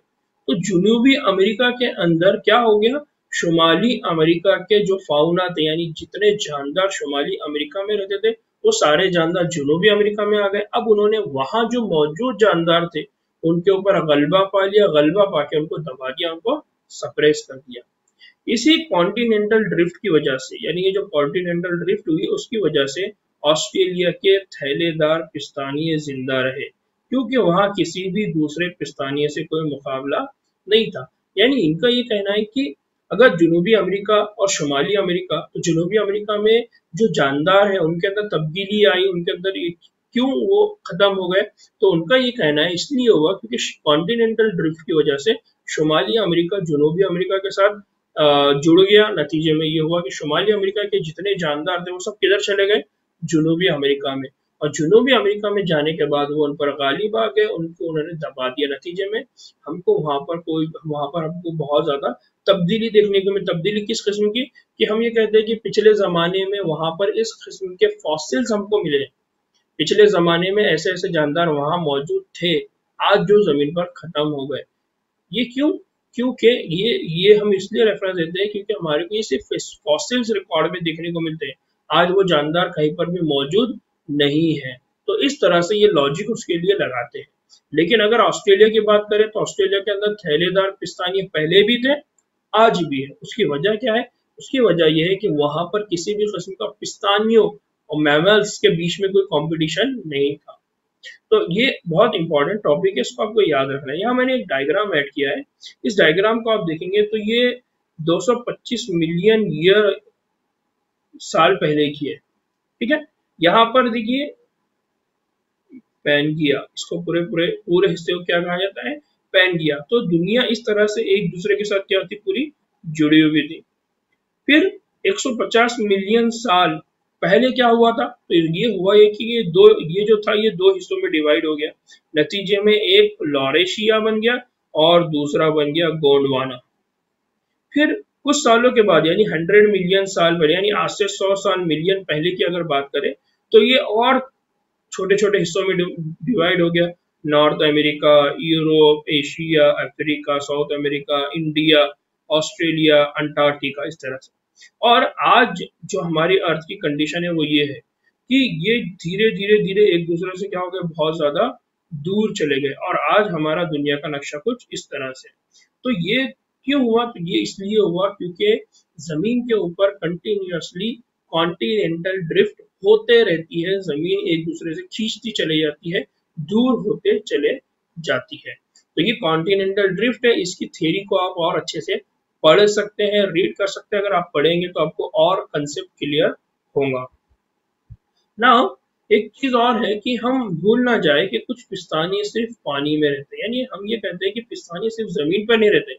तो जुनूबी अमेरिका के अंदर क्या हो गया, शुमाली अमेरिका के जो फाउना थे, यानी जितने जानदार शुमाली अमेरिका में रहते थे, वो सारे जानदार जुनूबी अमेरिका में आ गए। अब उन्होंने वहां जो मौजूद जानदार थे उनके ऊपर गलबा पा लिया, गलबा पाके उनको दबा दिया, उनको सप्रेस कर दिया। इसी कॉन्टिनेंटल ड्रिफ्ट की वजह से, यानी ये जो कॉन्टिनेंटल ड्रिफ्ट हुई उसकी वजह से ऑस्ट्रेलिया के थैलेदार पिस्तानिये जिंदा रहे, क्योंकि वहां किसी भी दूसरे पिस्तानिये से कोई मुकाबला नहीं था। यानी इनका ये कहना है कि अगर जुनूबी अमेरिका और शुमाली अमेरिका, तो जुनूबी अमेरिका में जो जानदार है उनके अंदर तब्दीली आई, उनके अंदर क्यों वो खत्म हो गए, तो उनका ये कहना है इसलिए हुआ क्योंकि कॉन्टिनेंटल ड्रिफ्ट की वजह से शुमाली अमेरिका जुनूबी अमेरिका के साथ जुड़ गया। नतीजे में ये हुआ कि शुमाली अमेरिका के जितने जानदार थे वो सब किधर चले गए, जुनूबी अमेरिका में, और जुनूबी अमेरिका में जाने के बाद वो उन पर गालिब आ गए, उनको उन्होंने दबा दिया। नतीजे में हमको वहां पर हमको बहुत ज्यादा तब्दीली देखने को मिली। तब्दीली किस किस्म की, कि हम ये कहते हैं कि पिछले जमाने में वहां पर इस किस्म के फॉसिल्स हमको मिले, पिछले जमाने में ऐसे ऐसे जानदार वहां मौजूद थे, आज जो जमीन पर खत्म हो गए। ये क्यों, क्योंकि ये हम इसलिए रेफरेंस देते हैं क्योंकि हमारे को ये सिर्फ फॉसिल्स रिकॉर्ड में देखने को मिलते हैं, आज वो जानदार कहीं पर भी मौजूद नहीं है। तो इस तरह से ये लॉजिक उसके लिए लगाते हैं। लेकिन अगर ऑस्ट्रेलिया की बात करें तो ऑस्ट्रेलिया के अंदर थैलेदार पिस्तानिये पहले भी थे, आज भी है। उसकी वजह क्या है, उसकी वजह यह है कि वहां पर किसी भी किस्म का पिस्तानियों और मैमल्स के बीच में कोई कंपटीशन नहीं था। तो ये बहुत इंपॉर्टेंट टॉपिक है, इसको आपको याद रखना है। यहाँ मैंने एक डायग्राम ऐड किया है, इस डायग्राम को आप देखेंगे तो ये 225 मिलियन ईयर साल पहले की है, ठीक है। यहाँ पर देखिए पैनगिया, इसको पूरे हिस्से को क्या कहा जाता है, पैनगिया। तो दुनिया इस तरह से एक दूसरे के साथ क्या होती, पूरी जुड़ी हुई थी। फिर 150 मिलियन साल पहले क्या हुआ था, तो ये हुआ है कि ये जो था ये दो हिस्सों में डिवाइड हो गया। नतीजे में एक लॉरेशिया बन गया और दूसरा बन गया गोंडवाना। फिर कुछ सालों के बाद यानी 100 मिलियन साल पहले, यानी आज से 100 साल मिलियन पहले की अगर बात करें, तो ये और छोटे छोटे हिस्सों में डिवाइड हो गया। North America, Europe, Asia, Africa, south America, India, Australia, Antarctica, इस तरह से। और आज जो हमारी अर्थ की कंडीशन है वो ये है कि ये धीरे धीरे धीरे एक दूसरे से क्या हो गया, बहुत ज्यादा दूर चले गए। और आज हमारा दुनिया का नक्शा कुछ इस तरह से। तो ये क्यों हुआ, तो ये इसलिए हुआ क्योंकि जमीन के ऊपर कंटिन्यूअसली कॉन्टिनेंटल ड्रिफ्ट होते रहती है, जमीन एक दूसरे से खींचती चली जाती है, दूर होते चले जाती है। तो ये कॉन्टिनेंटल ड्रिफ्ट है, इसकी थ्योरी को आप और अच्छे से पढ़ सकते हैं, रीड कर सकते हैं। अगर आप पढ़ेंगे तो आपको और कंसेप्ट क्लियर होगा। नाउ एक चीज और है कि हम भूल ना जाए कि कुछ पिस्तानी सिर्फ पानी में रहते हैं, यानी हम ये कहते हैं कि पिस्तानी सिर्फ जमीन पर नहीं रहते,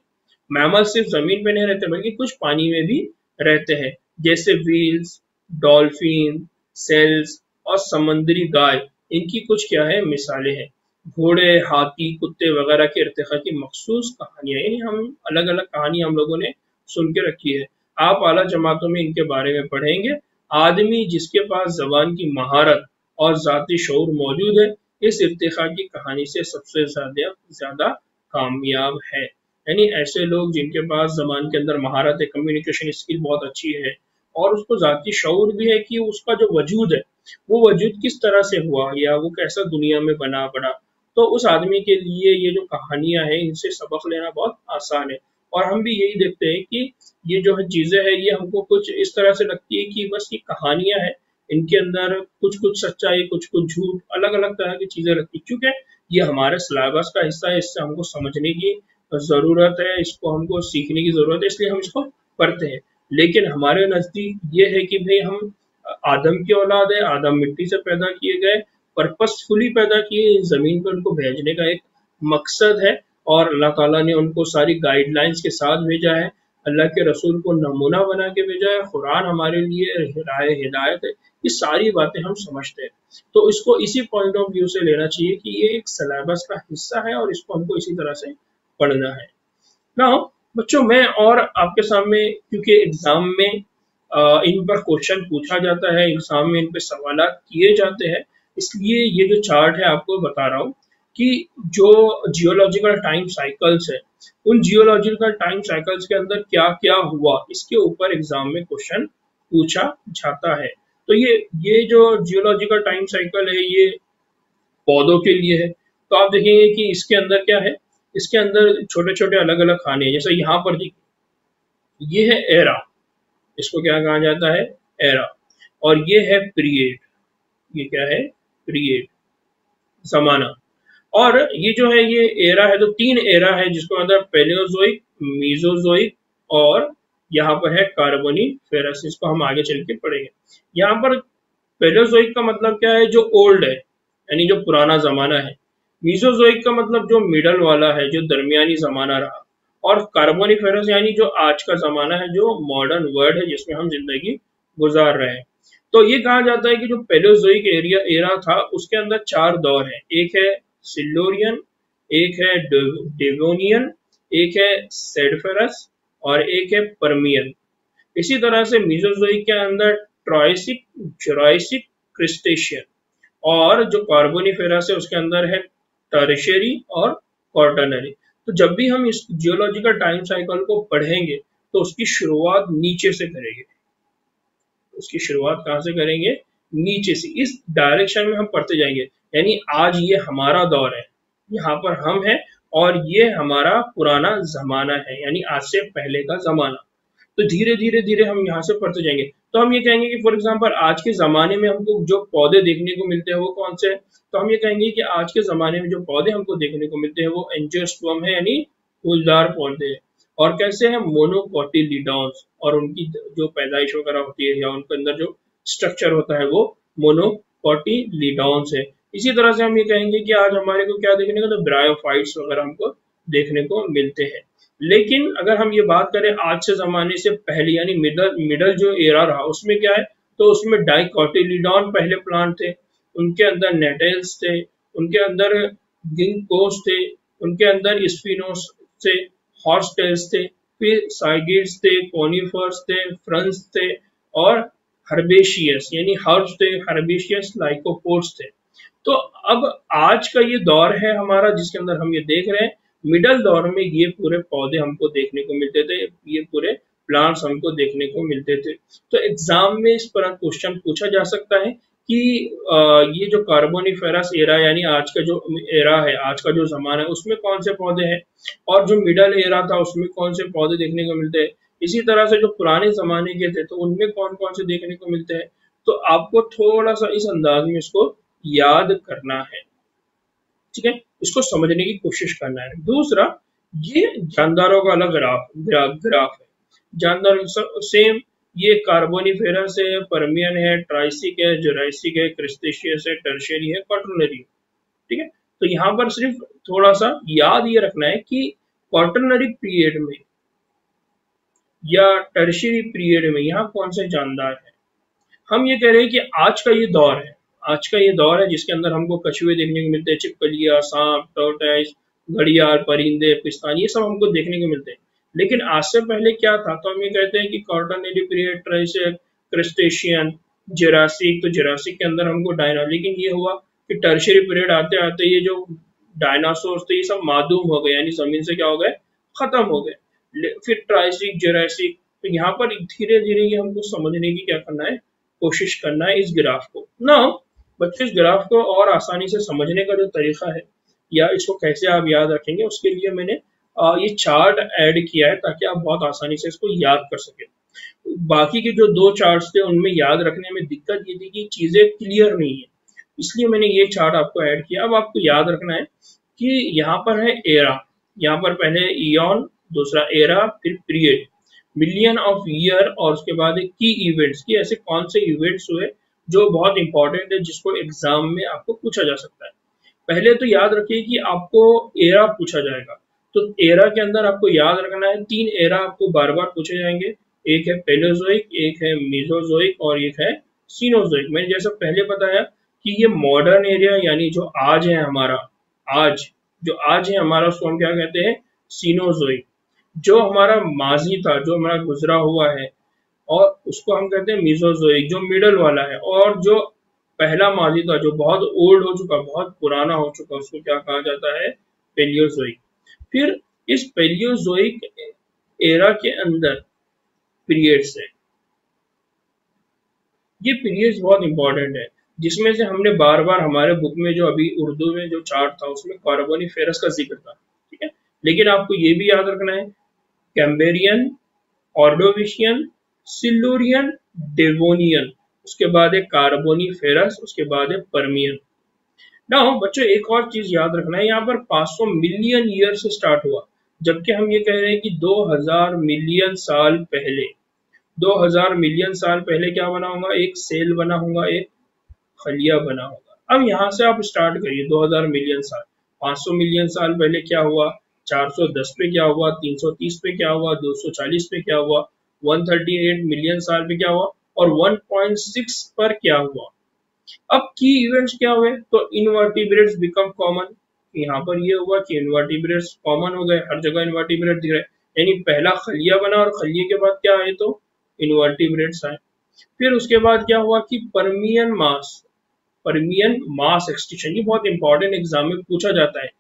मैमल सिर्फ जमीन पर नहीं रहते, बल्कि कुछ पानी में भी रहते हैं, जैसे व्हील्स, डॉल्फिन, सेल्स और समुद्री गाय। इनकी कुछ क्या है, मिसालें हैं। घोड़े, हाथी, कुत्ते वगैरह के इर्तिका की मखसूस कहानियां, यानी हम अलग अलग कहानी हम लोगों ने सुन के रखी है। आप आला जमातों में इनके बारे में पढ़ेंगे। आदमी जिसके पास जबान की महारत और जाती शऊर मौजूद है, इस इर्तिका की कहानी से सबसे ज्यादा कामयाब है। यानी ऐसे लोग जिनके पास जबान के अंदर महारत है, कम्युनिकेशन स्किल बहुत अच्छी है और उसको जाती शऊर भी है कि उसका जो वजूद है वो वजूद किस तरह से हुआ या वो कैसा दुनिया में बना पड़ा, तो उस आदमी के लिए ये जो कहानियां हैं इनसे सबक लेना बहुत आसान है। और हम भी यही देखते हैं कि ये जो है चीजें हैं ये हमको कुछ इस तरह से लगती है कि बस ये कहानियां हैं, इनके अंदर कुछ कुछ सच्चाई, कुछ कुछ झूठ, अलग अलग तरह की चीजें लगती है। क्योंकि ये हमारे सिलेबस का हिस्सा है, इससे हमको समझने की जरूरत है, इसको हमको सीखने की जरूरत है, इसलिए हम इसको पढ़ते हैं। लेकिन हमारे नजदीक ये है कि भाई हम आदम की औलाद है, आदम मिट्टी से पैदा किए गए, पर्पसफुली पैदा किए, जमीन पर उनको भेजने का एक मकसद है और अल्लाह ताला ने उनको सारी गाइडलाइंस के साथ भेजा है। अल्लाह के रसूल को नमूना बना के भेजा है, कुरान हमारे लिए हिदायत है। ये सारी बातें हम समझते हैं, तो इसको इसी पॉइंट ऑफ व्यू से लेना चाहिए कि ये एक सिलेबस का हिस्सा है और इसको हमको इसी तरह से पढ़ना है। ना बच्चों, मैं और आपके सामने, क्योंकि एग्जाम में इन पर क्वेश्चन पूछा जाता है, एग्जाम में इन पे सवाल किए जाते हैं, इसलिए ये जो चार्ट है आपको बता रहा हूँ कि जो जियोलॉजिकल टाइम साइकिल्स है, उन जियोलॉजिकल टाइम साइकिल्स के अंदर क्या क्या हुआ, इसके ऊपर एग्जाम में क्वेश्चन पूछा जाता है। तो ये जो जियोलॉजिकल टाइम साइकिल है ये पौधों के लिए है। तो आप देखेंगे कि इसके अंदर क्या है, इसके अंदर छोटे छोटे अलग अलग खाने हैं। जैसे यहाँ पर ये है एरा, इसको क्या कहा जाता है, एरा। और ये है पीरियड, ये क्या है, पीरियड, जमाना। और ये जो है ये एरा है, तो 3 एरा है जिसको मतलब पैलियोजोइक, मीजोजोइक और यहाँ पर है कार्बोनिफेरस। इसको हम आगे चल के पढ़ेंगे। यहाँ पर पैलियोजोइक का मतलब क्या है, जो ओल्ड है यानी जो पुराना जमाना है। मीजोजोइक का मतलब जो मिडल वाला है, जो दरमियानी जमाना रहा। और कार्बोनिफेरस यानी जो आज का जमाना है, जो मॉडर्न वर्ल्ड है जिसमें हम जिंदगी गुजार रहे हैं। तो ये कहा जाता है कि जो पैलियोजोइक एरा था उसके अंदर 4 दौर है। एक है सिल्यूरियन, एक है डेवोनियन, एक है सेडिफेरस और एक है परमियन। इसी तरह से मीजोजोइक के अंदर ट्राइसिक, जुरासिक, क्रिस्टेशियन। और जो कार्बोनिफेरस है उसके अंदर है टर्शियरी और क्वार्टरनरी। तो जब भी हम इस जियोलॉजिकल टाइम साइकिल को पढ़ेंगे तो उसकी शुरुआत नीचे से करेंगे। उसकी शुरुआत कहाँ से करेंगे, नीचे से, इस डायरेक्शन में हम पढ़ते जाएंगे। यानी आज ये हमारा दौर है, यहाँ पर हम हैं और ये हमारा पुराना जमाना है, यानी आज से पहले का जमाना। तो धीरे धीरे धीरे हम यहाँ से पढ़ते जाएंगे। तो हम ये कहेंगे कि फॉर एग्जांपल आज के ज़माने में हमको जो पौधे देखने को मिलते हैं वो कौन से हैं? तो हम ये कहेंगे कि आज के ज़माने में जो पौधे हमको देखने को मिलते हैं वो एंजियोस्पर्म है, यानी फूलदार पौधे हैं। और कैसे हैं? मोनोकोटिलीडॉन्स, और उनकी जो पैदाइश वगैरह होती है या उनके अंदर जो स्ट्रक्चर होता है वो मोनोकोटिलीडॉन्स है। इसी तरह से हम ये कहेंगे कि आज हमारे को क्या देखने को, तो ब्रायोफाइट्स वगैरह हमको देखने को मिलते हैं। लेकिन अगर हम ये बात करें आज से ज़माने से पहले, यानी मिडल मिडल जो एरा रहा, उसमें क्या है, तो उसमें डाइकोटिलीडॉन पहले प्लांट थे, उनके अंदर नेटल्स थे, उनके अंदर गिंकोस थे, उनके अंदर स्पिनोस थे, हॉर्सटेल्स थे, फिर साइगिड्स थे, कोनिफर्स थे, फ्रंस थे, और हर्बेशियस यानी हर्ब्स थे, हर्बेशियस लाइकोपोड्स थे। तो अब आज का ये दौर है हमारा जिसके अंदर हम ये देख रहे हैं, मिडल दौर में ये पूरे पौधे हमको देखने को मिलते थे, ये पूरे प्लांट्स हमको देखने को मिलते थे। तो एग्जाम में इस पर क्वेश्चन पूछा जा सकता है कि ये जो कार्बोनिफेरस एरा यानी आज का जो एरा है, आज का जो जमाना है, उसमें कौन से पौधे हैं, और जो मिडल एरा था उसमें कौन से पौधे देखने को मिलते हैं। इसी तरह से जो पुराने जमाने के थे तो उनमें कौन कौन से देखने को मिलते हैं। तो आपको थोड़ा सा इस अंदाज में इसको याद करना है, ठीक है, इसको समझने की कोशिश करना है। दूसरा, ये जानदारों का अलग ग्राफ है। जानदार सेम, ये कार्बोनिफेरस है, पर्मियन है, ट्राइसिक है, जुरासिक है, क्रिस्टेशियस है, टर्शियरी है, क्वाटरनरी, ठीक है। तो यहाँ पर सिर्फ थोड़ा सा याद ये रखना है कि क्वाटरनरी पीरियड में या टर्शियरी पीरियड में यहाँ कौन से जानदार है। हम ये कह रहे हैं कि आज का ये दौर है, आज का ये दौर है जिसके अंदर हमको कछुए देखने को मिलते हैं, छिपकलियां, सांप, टॉर्टोइस, घड़ियाल, परिंदे, पिस्तान, ये सब हमको देखने को मिलते हैं। लेकिन आज से पहले क्या था, तो हम ये कहते हैं कि क्वाटरनरी पीरियड, ट्राइसिक, क्रिस्टेशियन, जुरासिक। तो जुरासिक के अंदर हमको लेकिन ये हुआ कि टर्शियरी पीरियड आते आते ये जो डायनासोर थे ये सब मादूम हो गए, यानी जमीन से क्या हो गए, खत्म हो गए। फिर ट्राइसिक, जुरासिक। तो यहाँ पर धीरे धीरे ये हमको समझने की क्या करना है, कोशिश करना है इस ग्राफ को ना। बच्चों, इस ग्राफ को और आसानी से समझने का जो तरीका है या इसको कैसे आप याद रखेंगे, उसके लिए मैंने ये चार्ट ऐड किया है ताकि आप बहुत आसानी से इसको याद कर सकें। बाकी के जो दो चार्ट्स थे उनमें याद रखने में दिक्कत ये थी कि चीजें क्लियर नहीं है, इसलिए मैंने ये चार्ट आपको ऐड किया। अब आपको याद रखना है कि यहाँ पर है एरा, यहाँ पर पहले ईयन, दूसरा एरा, फिर पीरियड, मिलियन ऑफ ईयर, और उसके बाद की इवेंट्स, की ऐसे कौन से इवेंट्स हुए जो बहुत इंपॉर्टेंट है जिसको एग्जाम में आपको पूछा जा सकता है। पहले तो याद रखिए कि आपको एरा पूछा जाएगा, तो एरा के अंदर आपको याद रखना है 3 एरा आपको बार बार पूछे जाएंगे। एक है पेलोजोइक, एक है मीजोजोइक, और एक है सीनोजोइक। मैंने जैसा पहले बताया कि ये मॉडर्न एरिया यानी जो आज है हमारा, आज है हमारा, उसको हम क्या कहते हैं, सीनोजोइक। जो हमारा माजी था, जो हमारा गुजरा हुआ है, और उसको हम कहते हैं मीजोजोइक, जो मिडल वाला है। और जो पहला माजी था जो बहुत ओल्ड हो चुका, बहुत पुराना हो चुका, उसको क्या कहा जाता है, पेलियोजोइक। फिर इस पेलियोजोइक एरा के अंदर पीरियड्स है, ये पीरियड्स बहुत इंपॉर्टेंट है, जिसमें से हमने बार बार हमारे बुक में जो अभी उर्दू में जो चार्ट था उसमें कार्बोनिफेरस का जिक्र था, ठीक है। लेकिन आपको ये भी याद रखना है कैम्ब्रियन, ऑर्डोविशियन, सिल्यूरियन, डेवोनियन, उसके बाद है कार्बोनिफेरस, उसके बाद है पर्मियन। नाउ बच्चों, एक और चीज याद रखना है, यहाँ पर 500 मिलियन ईयर से स्टार्ट हुआ, जबकि हम ये कह रहे हैं कि 2000 मिलियन साल पहले, 2000 मिलियन साल पहले क्या बना होगा, एक सेल बना होगा, एक खलिया बना होगा। अब यहाँ से आप स्टार्ट करिए, 2000 मिलियन साल, 500 मिलियन साल पहले क्या हुआ, 410 पे क्या हुआ, 330 पे क्या हुआ, 240 पे क्या हुआ, 138 मिलियन साल पे क्या हुआ, और 1.6 पर क्या हुआ। अब की इवेंट्स क्या हुए, तो इनवर्टिब्रेट्स बिकम कॉमन। यहाँ पर ये हुआ कि इनवर्टिब्रेट्स कॉमन हो गए, हर जगह इनवर्टिब्रेट दिख रहे, यानी पहला खलिया बना और खलिए के बाद क्या आए, तो इनवर्टिब्रेट्स आए। फिर उसके बाद क्या हुआ कि पर्मियन मास एक्सटिंक्शन। ये बहुत इंपॉर्टेंट एग्जाम में पूछा जाता है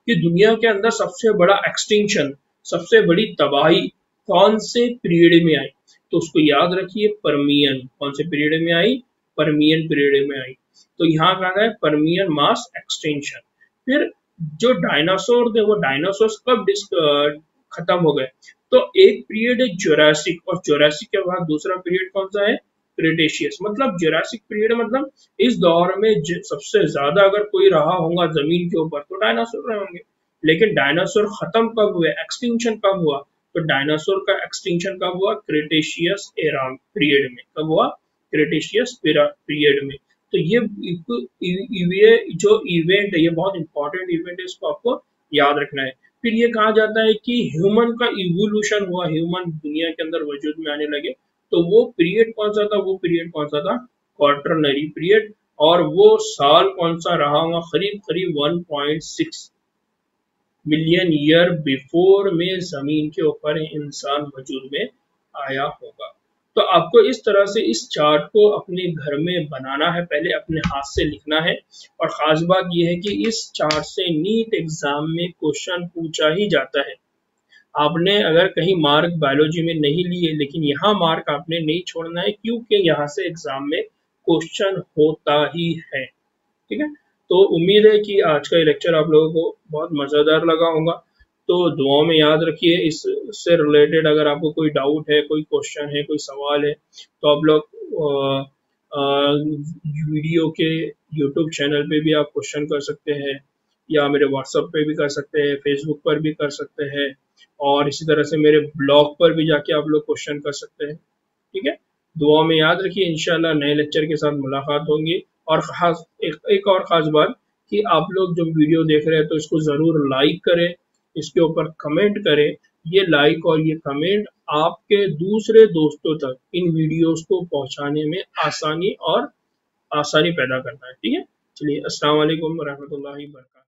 कि दुनिया के अंदर सबसे बड़ा एक्सटिंक्शन, सबसे बड़ी तबाही कौन से पीरियड में आई, तो उसको याद रखिए, पर्मियन। कौन से पीरियड में आई, पर्मियन पीरियड में आई। तो यहाँ कहा है पर्मियन मास एक्सटिंक्शन। फिर जो डायनासोर थे वो डायनासोर कब खत्म हो गए। तो एक पीरियड है जुरासिक, और जुरासिक के बाद दूसरा पीरियड कौन सा है? क्रिटेशियस। मतलब जुरासिक पीरियड मतलब इस दौर में सबसे ज्यादा अगर कोई रहा होगा जमीन के ऊपर तो डायनासोर रहे होंगे। लेकिन डायनासोर खत्म कब हुए, एक्सटिंक्शन कब हुआ? तो डायनासोर का एक्सटिंक्शन कब हुआ? क्रिटेशियस एरा पीरियड में। कब हुआ? क्रिटेशियस पीरियड में। तो ये जो इवेंट है ये बहुत इंपॉर्टेंट इवेंट है, इसको आपको याद रखना है। फिर ये कहा जाता है कि ह्यूमन का इवोल्यूशन हुआ, ह्यूमन दुनिया के अंदर वजूद में आने लगे। तो वो पीरियड कौन सा था? वो पीरियड कौन सा था? Quaternary period. और वो साल कौन सा रहा होगा? करीब करीब 1.6 मिलियन ईयर बिफोर में जमीन के ऊपर इंसान वजूद में आया होगा। तो आपको इस तरह से इस चार्ट को अपने घर में बनाना है, पहले अपने हाथ से लिखना है। और खास बात यह है कि इस चार्ट से नीट एग्जाम में क्वेश्चन पूछा ही जाता है। आपने अगर कहीं मार्क बायोलॉजी में नहीं लिए, लेकिन यहाँ मार्क आपने नहीं छोड़ना है, क्योंकि यहाँ से एग्जाम में क्वेश्चन होता ही है। ठीक है, तो उम्मीद है कि आज का ये लेक्चर आप लोगों को बहुत मज़ेदार लगा होगा। तो दुआओं में याद रखिए। इससे रिलेटेड अगर आपको कोई डाउट है, कोई क्वेश्चन है, कोई सवाल है, तो आप लोग वीडियो के यूट्यूब चैनल पे भी आप क्वेश्चन कर सकते हैं, या मेरे व्हाट्सएप पे भी कर सकते हैं, फेसबुक पर भी कर सकते हैं, और इसी तरह से मेरे ब्लॉग पर भी जाके आप लोग क्वेश्चन कर सकते हैं। ठीक है, दुआ में याद रखिए। इंशाल्लाह नए लेक्चर के साथ मुलाकात होंगी। और खास एक और ख़ास बात कि आप लोग जब वीडियो देख रहे हैं तो इसको ज़रूर लाइक करें, इसके ऊपर कमेंट करें। ये लाइक और ये कमेंट आपके दूसरे दोस्तों तक इन वीडियोस को पहुंचाने में आसानी पैदा करता है। ठीक है, चलिए, अस्सलाम वालेकुम रहमतुल्लाहि व बरकातहू।